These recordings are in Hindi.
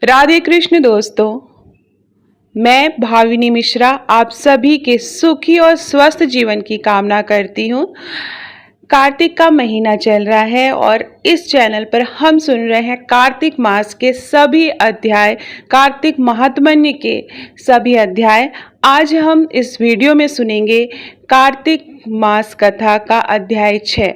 राधे कृष्ण दोस्तों, मैं भाविनी मिश्रा आप सभी के सुखी और स्वस्थ जीवन की कामना करती हूँ। कार्तिक का महीना चल रहा है और इस चैनल पर हम सुन रहे हैं कार्तिक मास के सभी अध्याय, कार्तिक महात्म्य के सभी अध्याय। आज हम इस वीडियो में सुनेंगे कार्तिक मास कथा का अध्याय 6।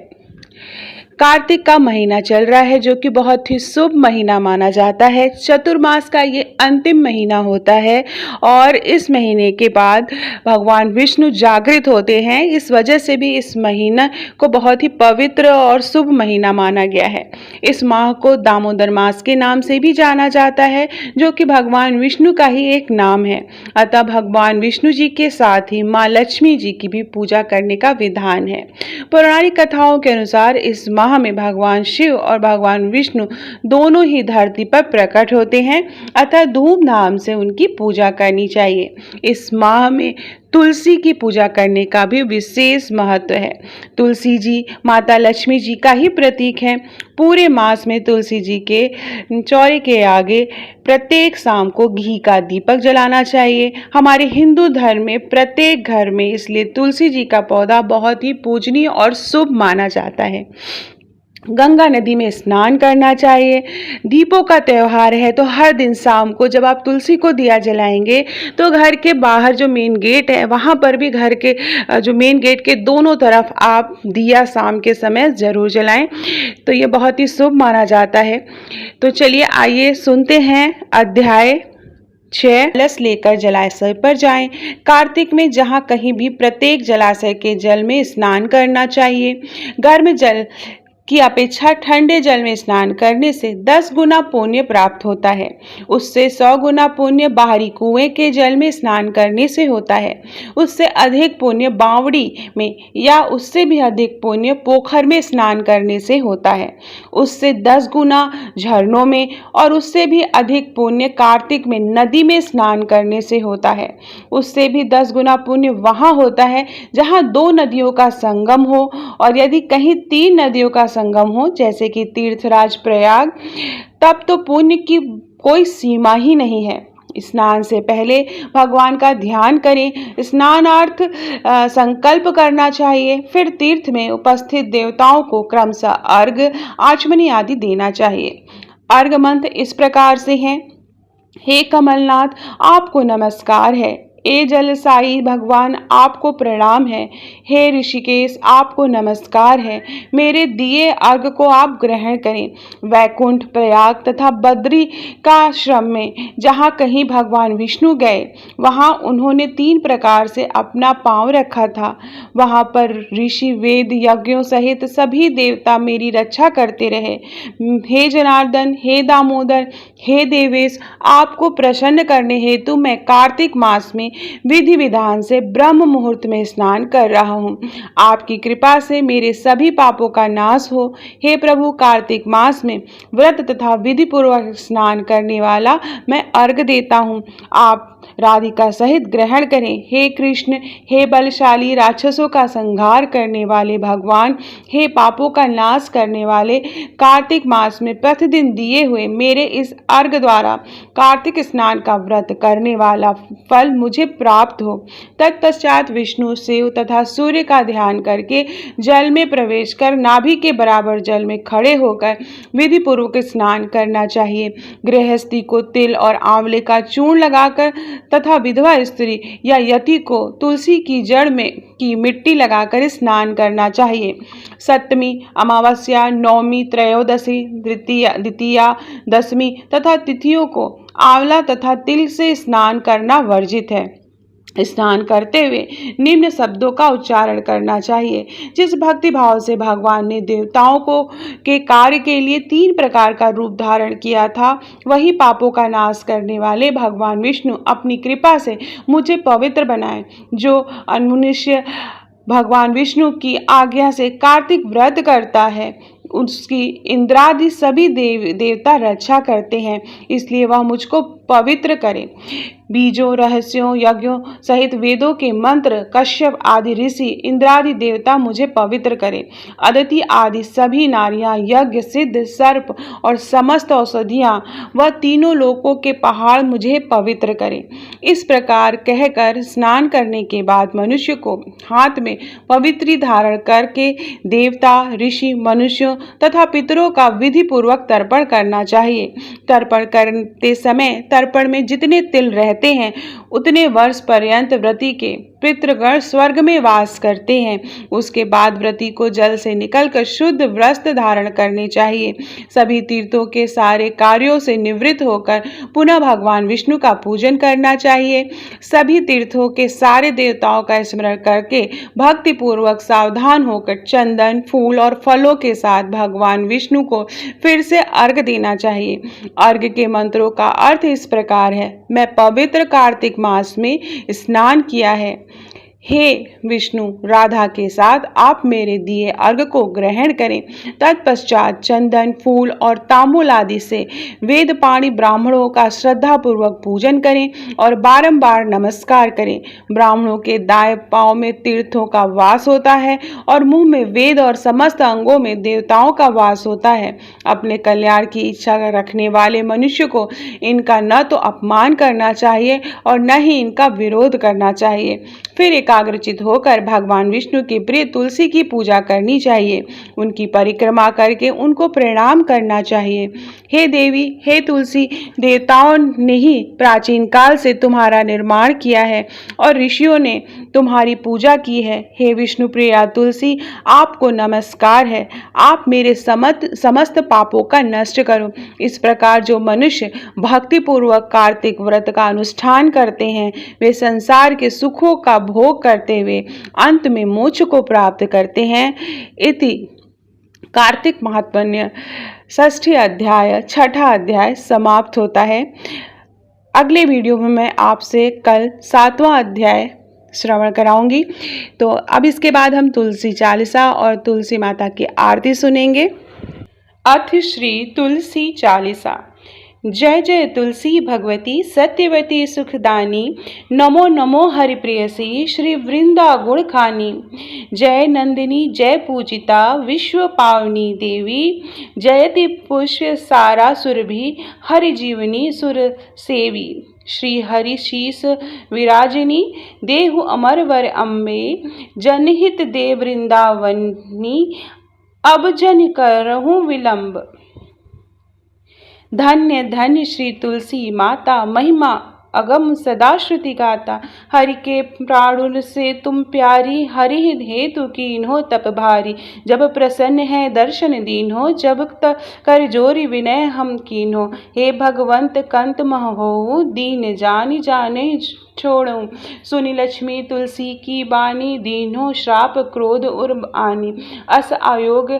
कार्तिक का महीना चल रहा है जो कि बहुत ही शुभ महीना माना जाता है। चतुर्मास का ये अंतिम महीना होता है और इस महीने के बाद भगवान विष्णु जागृत होते हैं। इस वजह से भी इस महीना को बहुत ही पवित्र और शुभ महीना माना गया है। इस माह को दामोदर मास के नाम से भी जाना जाता है जो कि भगवान विष्णु का ही एक नाम है। अतः भगवान विष्णु जी के साथ ही माँ लक्ष्मी जी की भी पूजा करने का विधान है। पौराणिक कथाओं के अनुसार इस माह में भगवान शिव और भगवान विष्णु दोनों ही धरती पर प्रकट होते हैं, अतः धूमधाम से उनकी पूजा करनी चाहिए। इस माह में तुलसी की पूजा करने का भी विशेष महत्व है। तुलसी जी माता लक्ष्मी जी का ही प्रतीक है। पूरे मास में तुलसी जी के चौरे के आगे प्रत्येक शाम को घी का दीपक जलाना चाहिए। हमारे हिंदू धर्म में प्रत्येक घर में इसलिए तुलसी जी का पौधा बहुत ही पूजनीय और शुभ माना जाता है। गंगा नदी में स्नान करना चाहिए। दीपों का त्यौहार है तो हर दिन शाम को जब आप तुलसी को दिया जलाएंगे तो घर के बाहर जो मेन गेट है वहाँ पर भी घर के जो मेन गेट के दोनों तरफ आप दिया शाम के समय जरूर जलाएं, तो ये बहुत ही शुभ माना जाता है। तो चलिए आइए सुनते हैं अध्याय 6। कलश लेकर जलाशय पर जाएं। कार्तिक में जहाँ कहीं भी प्रत्येक जलाशय के जल में स्नान करना चाहिए। गर्म जल की अपेक्षा ठंडे जल में स्नान करने से 10 गुना पुण्य प्राप्त होता है। उससे 100 गुना पुण्य बाहरी कुएं के जल में स्नान करने से होता है। उससे अधिक पुण्य बावड़ी में या उससे भी अधिक पुण्य पोखर में स्नान करने से होता है। उससे 10 गुना झरनों में और उससे भी अधिक पुण्य कार्तिक में नदी में स्नान करने से होता है। उससे भी 10 गुना पुण्य वहाँ होता है जहाँ 2 नदियों का संगम हो, और यदि कहीं 3 नदियों का संगम हो जैसे कि तीर्थराज प्रयाग, तब तो पुण्य की कोई सीमा ही नहीं है। स्नान से पहले भगवान का ध्यान करें। स्नानार्थ संकल्प करना चाहिए। फिर तीर्थ में उपस्थित देवताओं को क्रमशः अर्घ्य आचमनी आदि देना चाहिए। अर्घ्य मंत्र इस प्रकार से है। हे कमलनाथ, आपको नमस्कार है। ए जलसाई भगवान, आपको प्रणाम है। हे ऋषिकेश, आपको नमस्कार है। मेरे दिए अर्घ को आप ग्रहण करें। वैकुंठ, प्रयाग तथा बद्री का आश्रम में जहाँ कहीं भगवान विष्णु गए वहाँ उन्होंने 3 प्रकार से अपना पांव रखा था। वहाँ पर ऋषि वेद यज्ञों सहित सभी देवता मेरी रक्षा करते रहे। हे जनार्दन, हे दामोदर, हे देवेश, आपको प्रसन्न करने हेतु मैं कार्तिक मास में विधि विधान से ब्रह्म मुहूर्त में स्नान कर रहा हूँ। आपकी कृपा से मेरे सभी पापों का नाश हो। हे प्रभु, कार्तिक मास में व्रत तथा विधि पूर्वक स्नान करने वाला मैं अर्घ देता हूँ। आप राधिका सहित ग्रहण करें। हे कृष्ण, हे बलशाली राक्षसों का संहार करने वाले भगवान, हे पापों का नाश करने वाले, कार्तिक मास में प्रतिदिन दिए हुए मेरे इस अर्घ द्वारा कार्तिक स्नान का व्रत करने वाला फल मुझे प्राप्त हो। तत्पश्चात विष्णु, शिव तथा सूर्य का ध्यान करके जल में प्रवेश कर नाभि के बराबर जल में खड़े होकर विधि पूर्वक स्नान करना चाहिए। गृहस्थी को तिल और आंवले का चूर्ण लगाकर तथा विधवा स्त्री या यति को तुलसी की जड़ में की मिट्टी लगाकर स्नान करना चाहिए। सप्तमी, अमावस्या, नवमी, त्रयोदशी, द्वितीया, दशमी तथा तिथियों को आंवला तथा तिल से स्नान करना वर्जित है। स्नान करते हुए निम्न शब्दों का उच्चारण करना चाहिए। जिस भक्ति भाव से भगवान ने देवताओं को के कार्य के लिए 3 प्रकार का रूप धारण किया था, वही पापों का नाश करने वाले भगवान विष्णु अपनी कृपा से मुझे पवित्र बनाए। जो मनुष्य भगवान विष्णु की आज्ञा से कार्तिक व्रत करता है उसकी इंद्रादि सभी देवता रक्षा करते हैं, इसलिए वह मुझको पवित्र करें। बीजों, रहस्यों, यज्ञों सहित वेदों के मंत्र, कश्यप आदि ऋषि, इंद्रादि देवता मुझे पवित्र करें। अदिति आदि सभी नारियां, यज्ञ, सिद्ध, सर्प और समस्त औषधियां व तीनों लोकों के पहाड़ मुझे पवित्र करें। इस प्रकार कहकर स्नान करने के बाद मनुष्य को हाथ में पवित्री धारण करके देवता, ऋषि, मनुष्यों तथा पितरों का विधि पूर्वक तर्पण करना चाहिए। तर्पण करते समय तर्पण में जितने तिल रहते हैं उतने वर्ष पर्यंत व्रती के पितृगण स्वर्ग में वास करते हैं। उसके बाद व्रती को जल से निकलकर शुद्ध वस्त्र धारण करने चाहिए। सभी तीर्थों के सारे कार्यों से निवृत्त होकर पुनः भगवान विष्णु का पूजन करना चाहिए। सभी तीर्थों के सारे देवताओं का स्मरण करके भक्ति पूर्वक सावधान होकर चंदन, फूल और फलों के साथ भगवान विष्णु को फिर से अर्घ देना चाहिए। अर्घ के मंत्रों का अर्थ इस प्रकार है। मैं पवित्र कार्तिक मास में स्नान किया है। हे विष्णु, राधा के साथ आप मेरे दिए अर्घ को ग्रहण करें। तत्पश्चात चंदन, फूल और तांबूल आदि से वेद पाणी ब्राह्मणों का श्रद्धा पूर्वक पूजन करें और बारंबार नमस्कार करें। ब्राह्मणों के दाएं पांव में तीर्थों का वास होता है और मुंह में वेद और समस्त अंगों में देवताओं का वास होता है। अपने कल्याण की इच्छा रखने वाले मनुष्य को इनका न तो अपमान करना चाहिए और न ही इनका विरोध करना चाहिए। फिर एकाग्रचित होकर भगवान विष्णु की प्रिय तुलसी की पूजा करनी चाहिए। उनकी परिक्रमा करके उनको प्रणाम करना चाहिए। हे देवी, हे तुलसी, देवताओं ने ही प्राचीन काल से तुम्हारा निर्माण किया है और ऋषियों ने तुम्हारी पूजा की है। हे विष्णु प्रिया तुलसी, आपको नमस्कार है। आप मेरे समस्त पापों का नष्ट करो। इस प्रकार जो मनुष्य भक्ति पूर्वक कार्तिक व्रत का अनुष्ठान करते हैं वे संसार के सुखों का भोग करते हुए अंत में मोक्ष को प्राप्त करते हैं। इति कार्तिक महात्म्य 6ठ अध्याय 6ठा अध्याय समाप्त होता है। अगले वीडियो में मैं आपसे कल 7वां अध्याय श्रवण कराऊंगी। तो अब इसके बाद हम तुलसी चालीसा और तुलसी माता की आरती सुनेंगे। अथ श्री तुलसी चालीसा। जय जय तुलसी भगवती सत्यवती सुखदानी, नमो नमो हरिप्रियसी श्री वृंदा गुण खानी। जय नंदिनी जय पूजिता विश्व पावनी देवी, जयति पुष्य सारा सुरभि हरि जीवनी सुर सेवी। श्री हरि शीस विराजिनी देहु अमर वर अम्बे, जनहित दे वृंदावनी अब जन करहूँ विलंब। धन्य धन्य श्री तुलसी माता, महिमा अगम सदा श्रुति गाता। हरि के प्राणुर से तुम प्यारी, हरि हेतु कीन्हो तप भारी। जब प्रसन्न है दर्शन दीन्हो, जब कर जोरी विनय हम कीन्हो। हे भगवंत कंत महो, दीन जानी जाने छोड़ूं। सुनी लक्ष्मी तुलसी की बानी, दीन्हो श्राप क्रोध उर्ब आनी। अस आयोग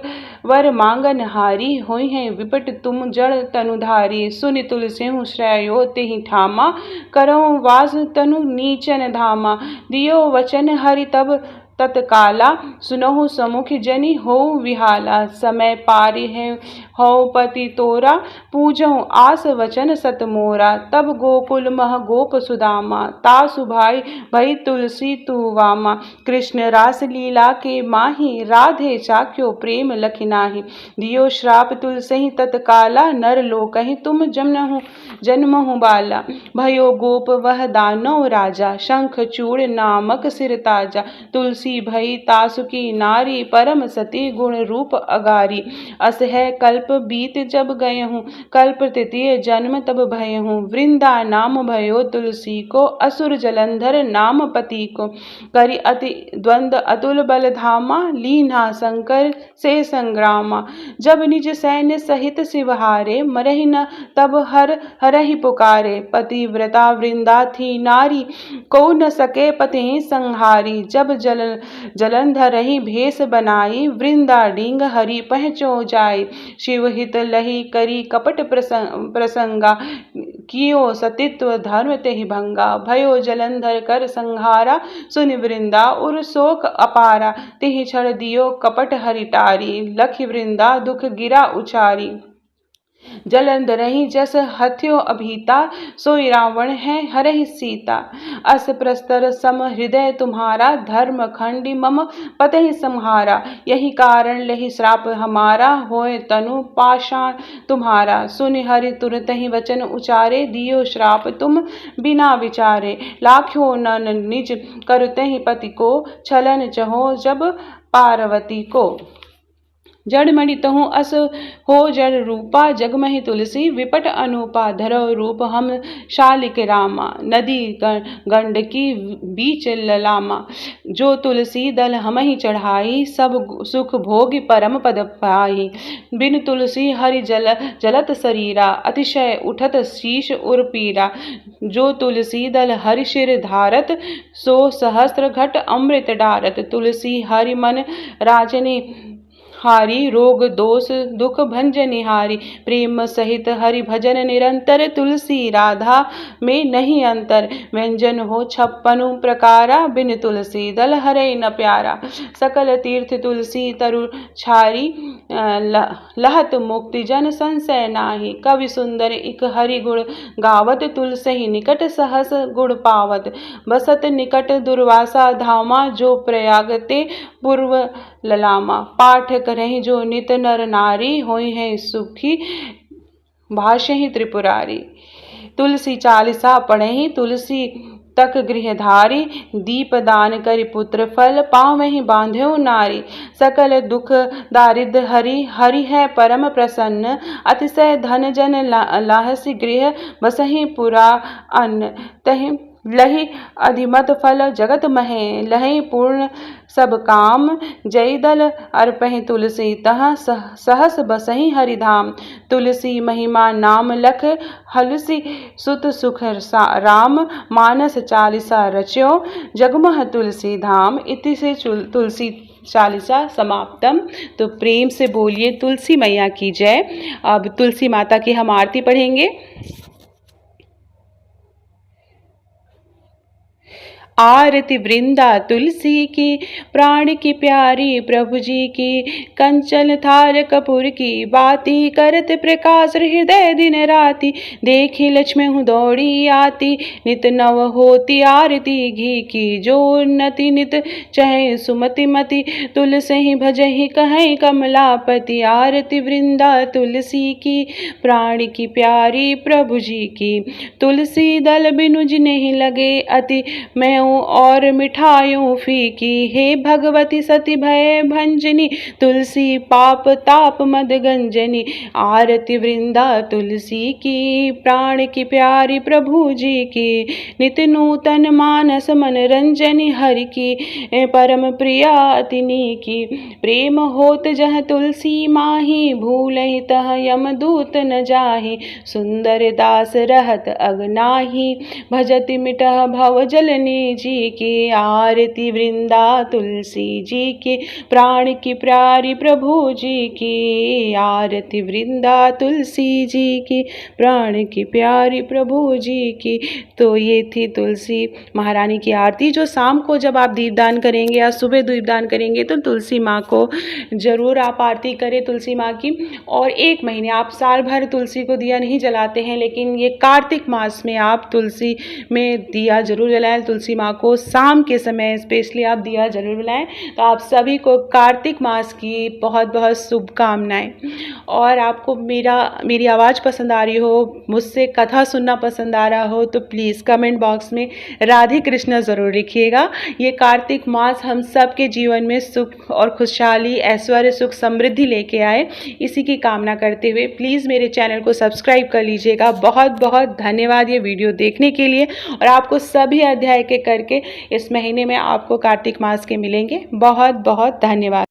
वर मांगन हारी, होई है विपट तुम जड़ तनुधारी। सुनि तुलसी हूँ श्रेयो तेहि ठामा, करो वास तनु नीचन धामा। दियो वचन हरि तब तत्काला, सुनहु समुख जनि हो विहाला। समय पारि है हो पति तोरा, पूजहु आस वचन सत मोरा। तब गोकुल मह गोप सुदामा, तासु भाई भई तुलसी तू वामा। कृष्ण रास लीला के माही, राधे चाख्यो प्रेम लखिनाही। दियो श्राप तुलसी तत्काला, नर लोकहि तुम जन्महु बाला। भयो गोप वह दानव राजा, शंख चूड़ नामक सिर ताजा। तुलसी भई तासु की नारी, परम सती गुण रूप अगारी। अस है कल्प बीत जब गए हूँ, कल्प तृतीय जन्म तब भय हूँ। वृंदा नाम भयो तुलसी को, असुर जलंधर नाम पति को। करि अति द्वंद अतुल बल धामा, लीना शंकर से संग्रामा। जब निज सैन्य सहित शिवहारे, मरहि न तब हरहि पुकारे। पतिव्रता वृंदा थी नारी, को न सके पति संहारी। जब जलंधर ही भेष बनाई, वृंदा डिंग हरि पहचो जाई। शिव हित लही करी कपट प्रसंगा, कियो सतित्व धर्म तेहि भंगा। भयो जलंधर कर संहारा, सुनि वृंदा उर शोक अपारा। तेहि छड़ दियो कपट हरि टारी, लखि वृंदा दुख गिरा उचारी। जलंधरहि जस हथ्यो अभीता, सोई रावण है हरहि सीता। अस प्रस्तर सम हृदय तुम्हारा, धर्म खंडी मम पतहि संहारा। यही कारण लहि श्राप हमारा, होए तनु पाषाण तुम्हारा। सुनि हरि तुरत ही वचन उचारे, दियो श्राप तुम बिना विचारे। लाख्यों नन निज करतहि पति को, छलन चहो जब पार्वती को। जड़मणि तहु अस हो जड़ रूपा, जगमहि तुलसी विपट अनूपा। धरो रूप हम शालिक रामा, नदी गंडकी बीच ललामा। जो तुलसी दल हमहि चढ़ाई, सब सुख भोग परम पद पाई। बिन तुलसी हरि जलत शरीरा, अतिशय उठत शीश उर पीरा। जो तुलसी दल हरि शिर धारत, सो सहस्त्र घट अमृत डारत। तुलसी हरि मन राजनी हारी, रोग दोष दुख भंजनिहारी। प्रेम सहित हरि भजन निरंतर, तुलसी राधा में नहीं अंतर। व्यंजन हो 56 प्रकारा, बिन तुलसी दल हरे न प्यारा। सकल तीर्थ तुलसी तरु छारी, लहत मुक्ति जन संशय नाही। कवि सुंदर इक हरि गुण गावत, तुलसी निकट सहस गुण पावत। बसत निकट दुर्वासा धामा, जो प्रयागते पूर्व ललामा। पाठ करें जो नित नर नारी, होई है सुखी भाष्य ही त्रिपुरारी। तुलसी चालीसा पढ़े तुलसी तक गृहधारी, दीप दान करि पुत्र फल, पाँवहि बांध्यो नारी। सकल दुख दारिद्र हरि, हरि है परम प्रसन्न। अतिशय धन जन लाहसी गृह, बसहि पुरा अन्न। तहि लहि अधिमत फल जगत महे, लहि पूर्ण सब काम। जय दल अर्पहि तुलसी, तहाँ सहस बसहि हरिधाम। तुलसी महिमा नाम लख, हलसी सुत सुख राम। मानस चालीसा रच्यो, जगमह तुलसी धाम। इति से तुलसी चालीसा समाप्तम। तो प्रेम से बोलिए तुलसी मैया की जय। अब तुलसी माता की हम आरती पढ़ेंगे। आरती वृंदा तुलसी की, प्राण की प्यारी प्रभु जी की। कंचन थार कपूर की बाती, करत प्रकाश हृदय दिन राती। देखी लक्ष्मी हूँ दौड़ी आती, नित नव होती आरती घी की। जो उन्नति नित चहे सुमति मति, तुलसी भजहि कहें कमलापति। आरती वृंदा तुलसी की, प्राण की प्यारी प्रभु जी की। तुलसी दल बिनु जिन्हें लगे अति, मैं और मिठाइयों फीकी। हे भगवती सती भय भंजनी, तुलसी पाप ताप मद गंजनी। आरती वृंदा तुलसी की, प्राण की प्यारी प्रभु जी की। नित नूतन मानस मनरंजनी, हरि की परम प्रिया अतिनी की। प्रेम होत जह तुलसी माही, भूलहि तह यमदूत न जाहि। सुंदर दास रहत अगनाही, भजति मिटह भव जलनी जी की। आरती वृंदा तुलसी जी की, प्राण की प्यारी प्रभु जी की। आरती वृंदा तुलसी जी की, प्राण की प्यारी प्रभु जी की। तो ये थी तुलसी महारानी की आरती, जो शाम को जब आप दीपदान करेंगे या सुबह दीपदान करेंगे तो तुलसी माँ को ज़रूर आप आरती करें तुलसी माँ की। और 1 महीने, आप साल भर तुलसी को दिया नहीं जलाते हैं, लेकिन ये कार्तिक मास में आप तुलसी में दिया जरूर जलाएं। तुलसी माँ को शाम के समय स्पेशली आप दिया जरूर जलाएं। तो आप सभी को कार्तिक मास की बहुत बहुत शुभकामनाएं। और आपको मेरी आवाज़ पसंद आ रही हो, मुझसे कथा सुनना पसंद आ रहा हो, तो प्लीज़ कमेंट बॉक्स में राधे कृष्णा ज़रूर लिखिएगा। ये कार्तिक मास हम सब के जीवन में सुख और खुशहाली, ऐश्वर्य, सुख, समृद्धि लेके आए, इसी की कामना करते हुए प्लीज़ मेरे चैनल को सब्सक्राइब कर लीजिएगा। बहुत बहुत धन्यवाद ये वीडियो देखने के लिए। और आपको सभी अध्याय के करके इस महीने में आपको कार्तिक मास के मिलेंगे। बहुत बहुत धन्यवाद।